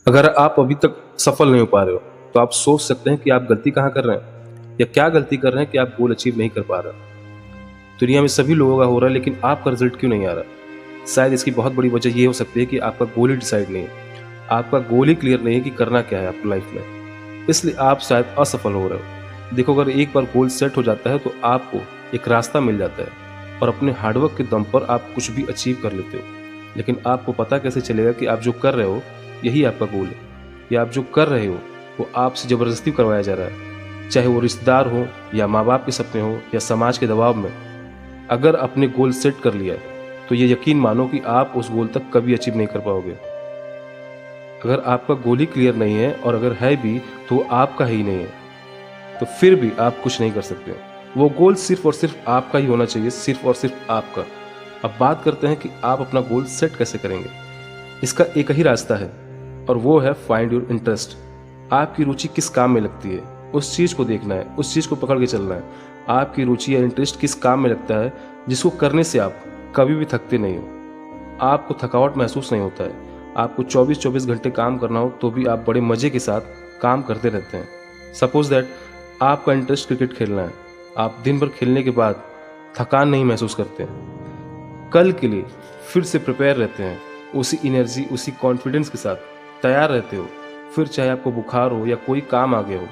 अगर आप अभी तक सफल नहीं हो पा रहे हो, तो आप सोच सकते हैं कि आप गलती कहाँ कर रहे हैं या क्या गलती कर रहे हैं कि आप गोल अचीव नहीं कर पा रहे हैं। दुनिया में सभी लोगों का हो रहा है, लेकिन आपका रिजल्ट क्यों नहीं आ रहा? शायद इसकी बहुत बड़ी वजह ये हो सकती है कि आपका गोल ही डिसाइड नहीं है। आपका गोल ही क्लियर नहीं है कि करना क्या है आपकी लाइफ में, इसलिए आप शायद असफल हो रहे हो। देखो, अगर एक बार गोल सेट हो जाता है तो आपको एक रास्ता मिल जाता है और अपने हार्डवर्क के दम पर आप कुछ भी अचीव कर लेते हो। लेकिन आपको पता कैसे चलेगा कि आप जो कर रहे हो यही आपका गोल है, या आप जो कर रहे हो वो आपसे ज़बरदस्ती करवाया जा रहा है, चाहे वो रिश्तेदार हो या माँ बाप के सपने हो या समाज के दबाव में। अगर आपने गोल सेट कर लिया है तो ये यकीन मानो कि आप उस गोल तक कभी अचीव नहीं कर पाओगे। अगर आपका गोल ही क्लियर नहीं है, और अगर है भी तो वो आपका ही नहीं है, तो फिर भी आप कुछ नहीं कर सकते। वो गोल सिर्फ और सिर्फ आपका ही होना चाहिए, सिर्फ और सिर्फ आपका। अब बात करते हैं कि आप अपना गोल सेट कैसे करेंगे। इसका एक ही रास्ता है, और वो है फाइंड योर इंटरेस्ट। आपकी रुचि किस काम में लगती है, उस चीज़ को देखना है, उस चीज़ को पकड़ के चलना है। आपकी रुचि या इंटरेस्ट किस काम में लगता है जिसको करने से आप कभी भी थकते नहीं हो, आपको थकावट महसूस नहीं होता है। आपको 24-24 घंटे काम करना हो तो भी आप बड़े मज़े के साथ काम करते रहते हैं। सपोज दैट आपका इंटरेस्ट क्रिकेट खेलना है, आप दिन भर खेलने के बाद थकान नहीं महसूस करते हैं, कल के लिए फिर से प्रिपेयर रहते हैं, उसी एनर्जी उसी कॉन्फिडेंस के साथ तैयार रहते हो। फिर चाहे आपको बुखार हो या कोई काम आ गया हो,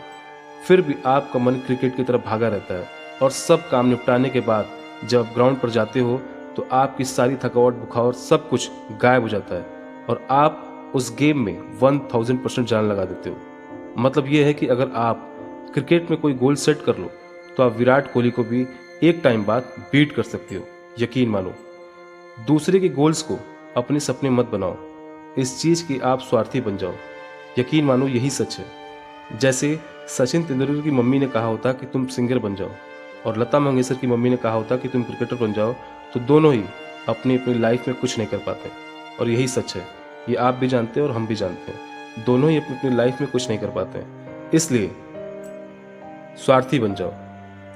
फिर भी आपका मन क्रिकेट की तरफ भागा रहता है। और सब काम निपटाने के बाद जब आप ग्राउंड पर जाते हो तो आपकी सारी थकावट बुखार सब कुछ गायब हो जाता है, और आप उस गेम में 1000% जान लगा देते हो। मतलब ये है कि अगर आप क्रिकेट में कोई गोल सेट कर लो तो आप विराट कोहली को भी एक टाइम बाद बीट कर सकते हो, यकीन मानो। दूसरे के गोल्स को अपने सपने मत बनाओ, इस चीज़ की आप स्वार्थी बन जाओ, यकीन मानो यही सच है। जैसे सचिन तेंदुलकर की मम्मी ने कहा होता कि तुम सिंगर बन जाओ, और लता मंगेशकर की मम्मी ने कहा होता कि तुम क्रिकेटर बन जाओ, तो दोनों ही अपनी अपनी लाइफ में कुछ नहीं कर पाते। और यही सच है, ये आप भी जानते हैं और हम भी जानते हैं, दोनों ही अपनी अपनी लाइफ में कुछ नहीं कर पाते हैं। इसलिए स्वार्थी बन जाओ।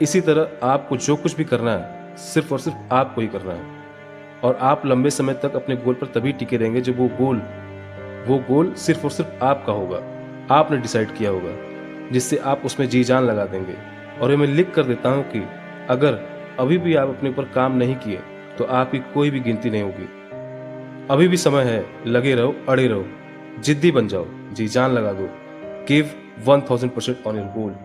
इसी तरह आपको जो कुछ भी करना है सिर्फ और सिर्फ आपको ही करना है, और आप लंबे समय तक अपने गोल पर तभी टिके रहेंगे जब वो गोल सिर्फ और सिर्फ आपका होगा, आपने डिसाइड किया होगा, जिससे आप उसमें जी जान लगा देंगे। और ये मैं लिख कर देता हूँ कि अगर अभी भी आप अपने ऊपर काम नहीं किए तो आपकी कोई भी गिनती नहीं होगी। अभी भी समय है, लगे रहो, अड़े रहो, जिद्दी बन जाओ, जी जान लगा दो, गिव 1000% ऑन योर गोल।